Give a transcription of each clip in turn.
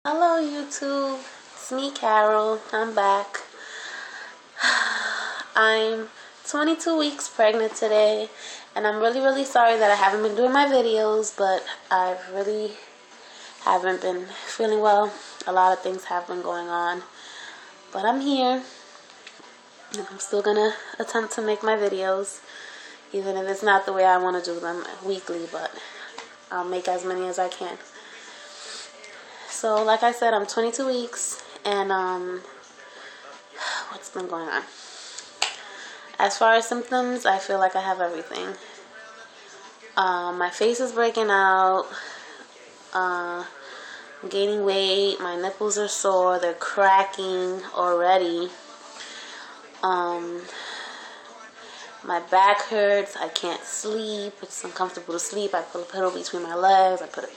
Hello YouTube, it's me Carol, I'm back. I'm 22 weeks pregnant today, and I'm really sorry that I haven't been doing my videos, but I really haven't been feeling well. A lot of things have been going on, but I'm here, and I'm still gonna attempt to make my videos, even if it's not the way I want to do them weekly, but I'll make as many as I can. So, like I said, I'm 22 weeks, and what's been going on? As far as symptoms, I feel like I have everything. My face is breaking out. I'm gaining weight. My nipples are sore. They're cracking already. My back hurts. I can't sleep. It's uncomfortable to sleep. I put a pillow between my legs. I put a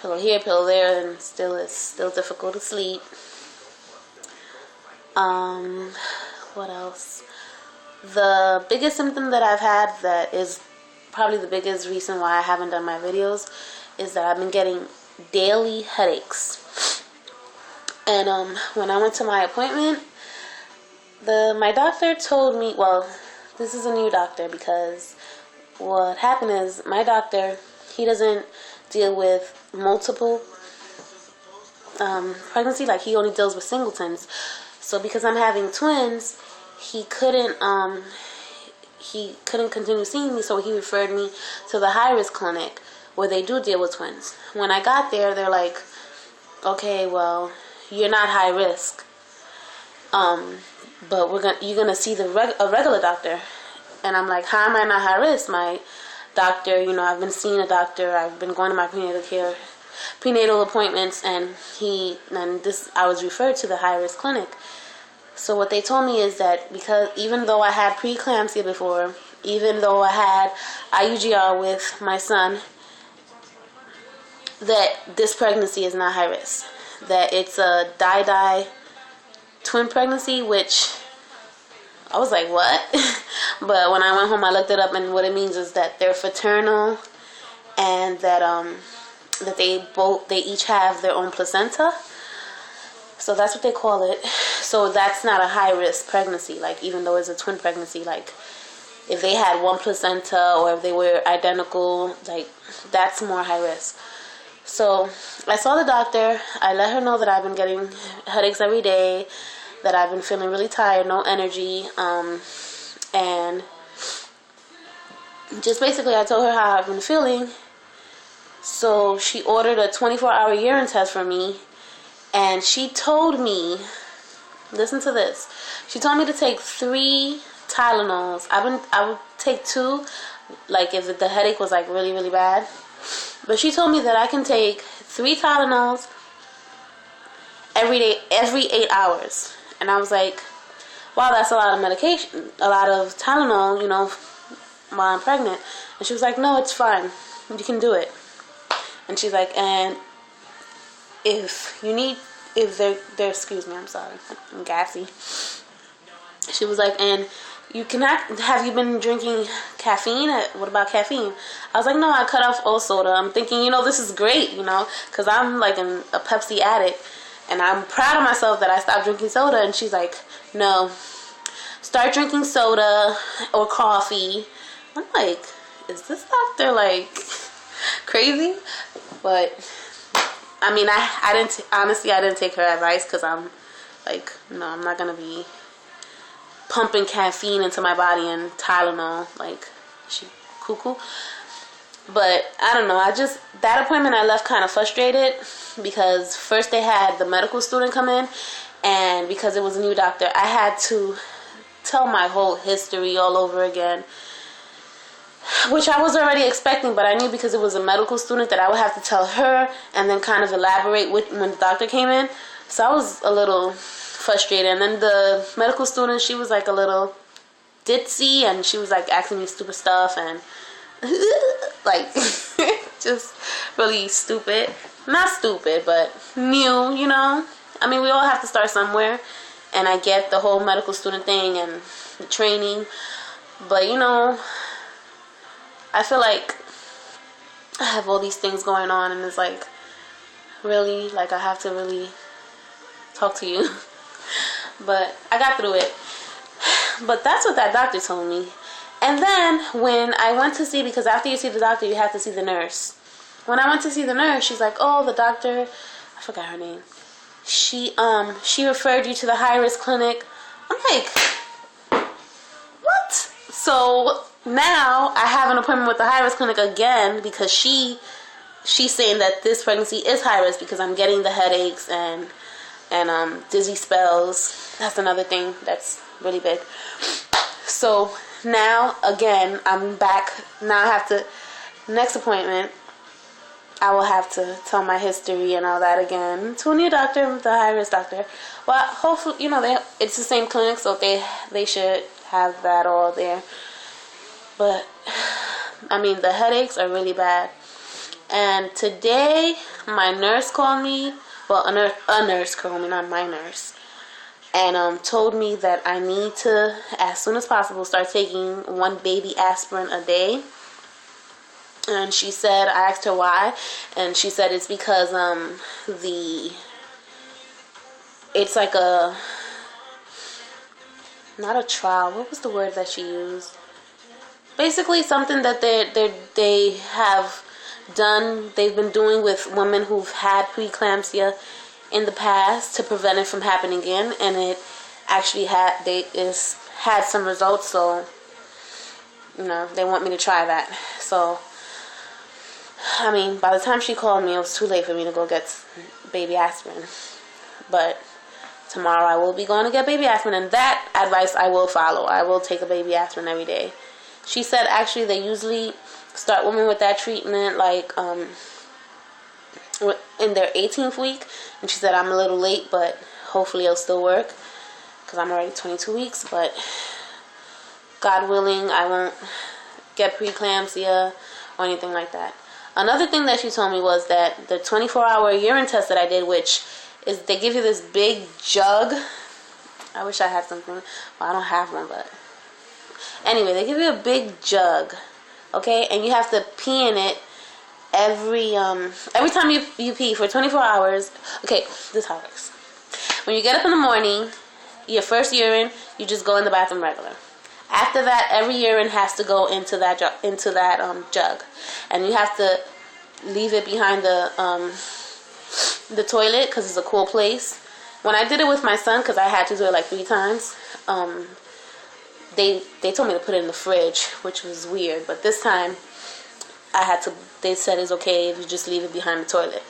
pillow here, pillow there, and it's still difficult to sleep. What else? The biggest symptom that I've had that is probably the biggest reason why I haven't done my videos is that I've been getting daily headaches. And when I went to my appointment, my doctor told me, well, this is a new doctor, because what happened is my doctor, he doesn't deal with multiple pregnancy, like he only deals with singletons. So because I'm having twins, he couldn't continue seeing me, so he referred me to the high-risk clinic where they do deal with twins. When I got there, they're like, okay, well, you're not high risk, but you're gonna see a regular doctor. And I'm like, how am I not high risk? My doctor, I've been seeing a doctor. I've been going to my prenatal appointments, and I was referred to the high risk clinic. So what they told me is that because even though I had preeclampsia before, even though I had IUGR with my son, that this pregnancy is not high risk. That it's a die twin pregnancy, which I was like, what? But when I went home, I looked it up, and what it means is that they're fraternal, and that they each have their own placenta. So that's what they call it. So that's not a high risk pregnancy. Like, even though it's a twin pregnancy, like if they had one placenta or if they were identical, like that's more high risk. So I saw the doctor. I let her know that I've been getting headaches every day, that I've been feeling really tired, no energy, and just basically I told her how I've been feeling. So she ordered a 24-hour urine test for me, and she told me, listen to this, she told me to take 3 Tylenols. I would take 2, like if the headache was like really bad, but she told me that I can take 3 Tylenols every day, every 8 hours. And I was like, wow, that's a lot of medication, a lot of Tylenol, while I'm pregnant. And she was like, no, it's fine, you can do it. And she's like, and if they're excuse me, I'm sorry, I'm gassy. She was like, and you cannot, have you been drinking caffeine? What about caffeine? I was like, no, I cut off all soda. I'm thinking, this is great, because I'm like a Pepsi addict, and I'm proud of myself that I stopped drinking soda. And she's like, no, start drinking soda or coffee. I'm like, is this doctor like crazy? But I mean, I didn't take her advice, because I'm like, no, I'm not gonna be pumping caffeine into my body and Tylenol, like, she cuckoo. But I don't know, that appointment I left kind of frustrated, because first they had the medical student come in, and because it was a new doctor, I had to tell my whole history all over again, which I was already expecting, but I knew because it was a medical student that I would have to tell her and then kind of elaborate when the doctor came in. So I was a little frustrated. And then the medical student, she was like a little ditzy, and she was like asking me stupid stuff and like just really stupid. Not stupid, but new, I mean, we all have to start somewhere, and I get the whole medical student thing and the training, but I feel like I have all these things going on, and it's like really, like, I have to really talk to you. But I got through it. But that's what that doctor told me. And then when I went to see, because after you see the doctor, you have to see the nurse. When I went to see the nurse, she's like, oh, the doctor, I forgot her name. She referred you to the high-risk clinic. I'm like, what? So now I have an appointment with the high-risk clinic again because she's saying that this pregnancy is high-risk because I'm getting the headaches and dizzy spells. That's another thing that's really big. So now, again, I'm back. Now I have to, next appointment, I will have to tell my history and all that again to a new doctor, the high-risk doctor. Well, hopefully, it's the same clinic, so they should have that all there. But, I mean, the headaches are really bad. And today, my nurse called me. Well, a nurse called me, not my nurse. And told me that I need to, as soon as possible, start taking 1 baby aspirin a day. And she said, I asked her why, and she said it's because it's like not a trial. What was the word that she used? Basically, something that they have done. They've been doing with women who've had preeclampsia in the past to prevent it from happening again, and it actually had some results. So they want me to try that. So I mean, by the time she called me, it was too late for me to go get baby aspirin. But tomorrow I will be going to get baby aspirin, and that advice I will follow. I will take a baby aspirin every day. She said actually they usually start women with that treatment like in their 18th week, and she said I'm a little late, but hopefully it'll still work because I'm already 22 weeks. But God willing, I won't get preeclampsia or anything like that. Another thing that she told me was that the 24-hour urine test that I did, which is they give you this big jug. I wish I had something. Well, I don't have one, but anyway, they give you a big jug, okay, and you have to pee in it every time you pee for 24 hours. Okay, this is how it works. When you get up in the morning, your first urine, you just go in the bathroom regular. After that, every urine has to go into that jug, and you have to leave it behind the toilet because it's a cool place. When I did it with my son, because I had to do it like 3 times, they told me to put it in the fridge, which was weird. But this time, they said it's okay if you just leave it behind the toilet.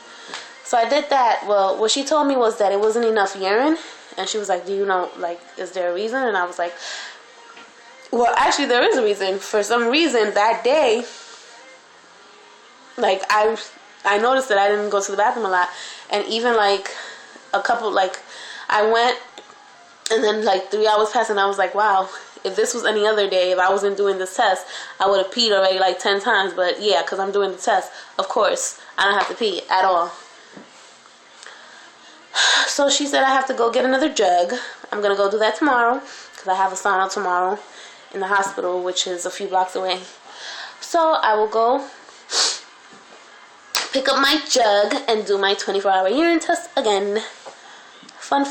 So I did that. Well, what she told me was that it wasn't enough urine, and she was like, "Do you know, like, is there a reason?" And I was like, well, actually, there is a reason. For some reason, that day, like, I noticed that I didn't go to the bathroom a lot. And even, like, I went, and then, like, 3 hours passed, and I was like, wow, if this was any other day, if I wasn't doing this test, I would have peed already, like, 10 times. But, yeah, because I'm doing the test, of course, I don't have to pee at all. So she said I have to go get another jug. I'm going to go do that tomorrow, because I have a sauna tomorrow in the hospital, which is a few blocks away. So I will go pick up my jug and do my 24-hour urine test again. Fun.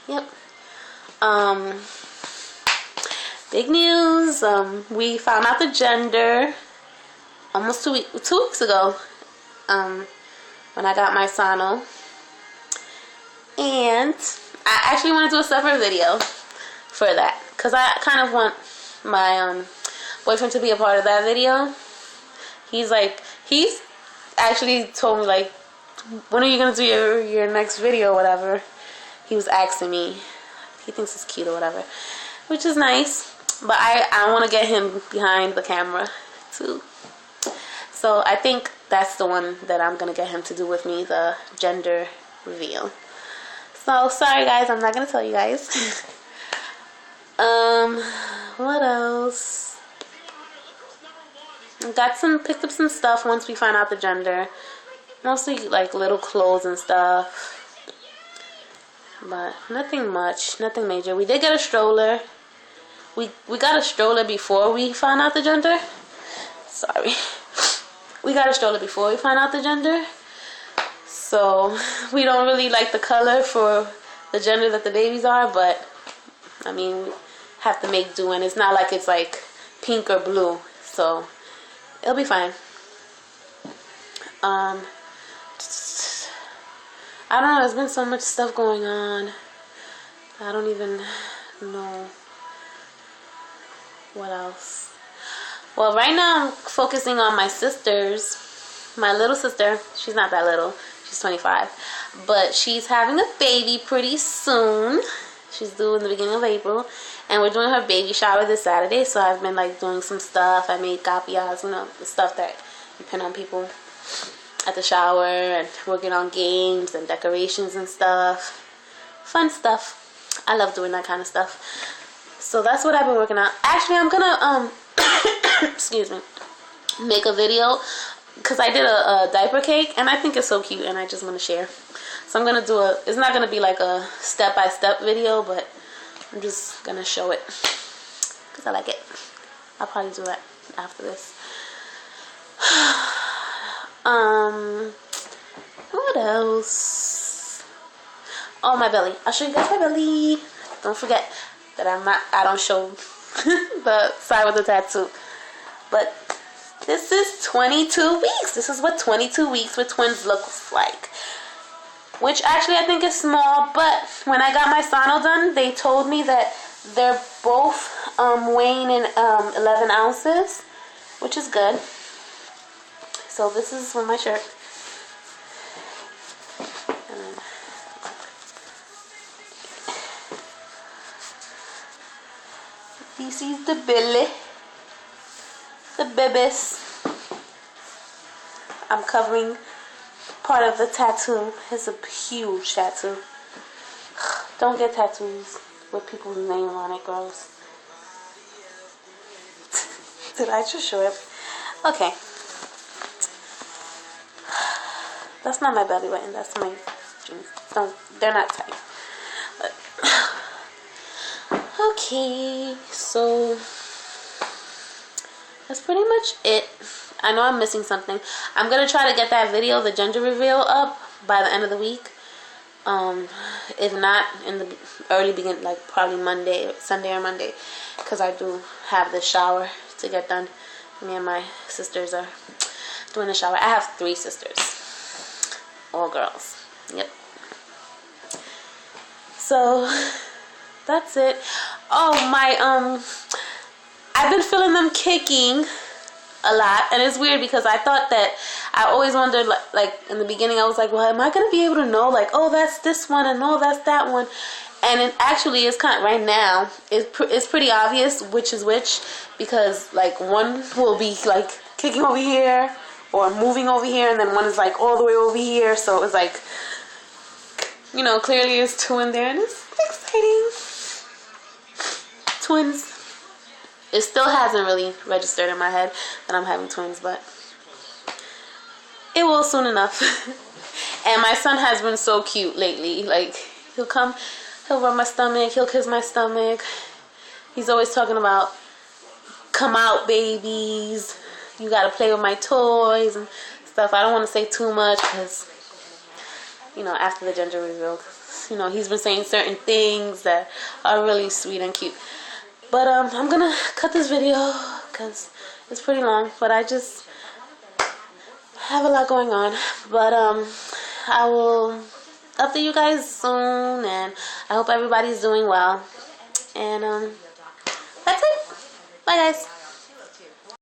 Yep. Big news. We found out the gender almost 2 weeks ago. When I got my sono. And I actually want to do a separate video for that, because I kind of want my boyfriend to be a part of that video. He's actually told me, like, when are you going to do your next video or whatever. He was asking me. He thinks it's cute or whatever, which is nice. But I want to get him behind the camera too. So I think that's the one that I'm going to get him to do with me, the gender reveal. So sorry guys, I'm not going to tell you guys. What else? Picked up some stuff once we find out the gender. Mostly like little clothes and stuff. But nothing much, nothing major. We did get a stroller. We got a stroller before we found out the gender. Sorry. We got a stroller before we found out the gender. So we don't really like the color for the gender that the babies are, but I mean, we have to make do, and it's not like it's like pink or blue, so it'll be fine. I don't know, there's been so much stuff going on. I don't even know what else. Well, right now I'm focusing on my sisters. My little sister, she's not that little, she's 25, but she's having a baby pretty soon. She's due in the beginning of April, and we're doing her baby shower this Saturday, so I've been like doing some stuff. I made capias, you know, the stuff that you pin on people at the shower, and working on games and decorations and stuff. Fun stuff. I love doing that kind of stuff. So that's what I've been working on. Actually, I'm gonna excuse me, make a video, because I did a diaper cake, and I think it's so cute, and I just want to share. So I'm gonna do it's not gonna be like a step-by-step video, but I'm just gonna show it because I like it. I'll probably do that after this. What else? Oh, my belly. I'll show you guys my belly. Don't forget that I don't show the side with the tattoo. But this is 22 weeks. This is what 22 weeks with twins looks like. Which actually I think is small, but when I got my sono done, they told me that they're both weighing in 11 ounces, which is good. So this is with my shirt. This is the belly, the babies. I'm covering part of the tattoo. It's a huge tattoo. Don't get tattoos with people's name on it, girls. Did I just show it? Okay. That's not my belly button. That's my jeans. They're not tight. But okay, so that's pretty much it. I know I'm missing something. I'm gonna try to get that video, the gender reveal, up by the end of the week. If not, in the early beginning, like probably Sunday or Monday, because I do have the shower to get done. Me and my sisters are doing the shower. I have 3 sisters, all girls. Yep. So that's it. Oh, my I've been feeling them kicking a lot, and it's weird because I thought that I always wondered, like in the beginning I was like, well, am I gonna be able to know, like, oh, that's this one and oh, that's that one? And it actually is kind of, right now it's pretty obvious which is which, because like one will be like kicking over here or moving over here, and then one is like all the way over here. So it's like, you know, clearly there's 2 in there, and it's exciting. Twins. It still hasn't really registered in my head that I'm having twins, but it will soon enough. And my son has been so cute lately. Like, he'll rub my stomach, he'll kiss my stomach. He's always talking about, come out, babies. You gotta play with my toys and stuff. I don't want to say too much because, you know, after the gender reveal, you know, he's been saying certain things that are really sweet and cute. But I'm gonna cut this video because it's pretty long, but I just have a lot going on. But I will update you guys soon, and I hope everybody's doing well. And that's it. Bye, guys.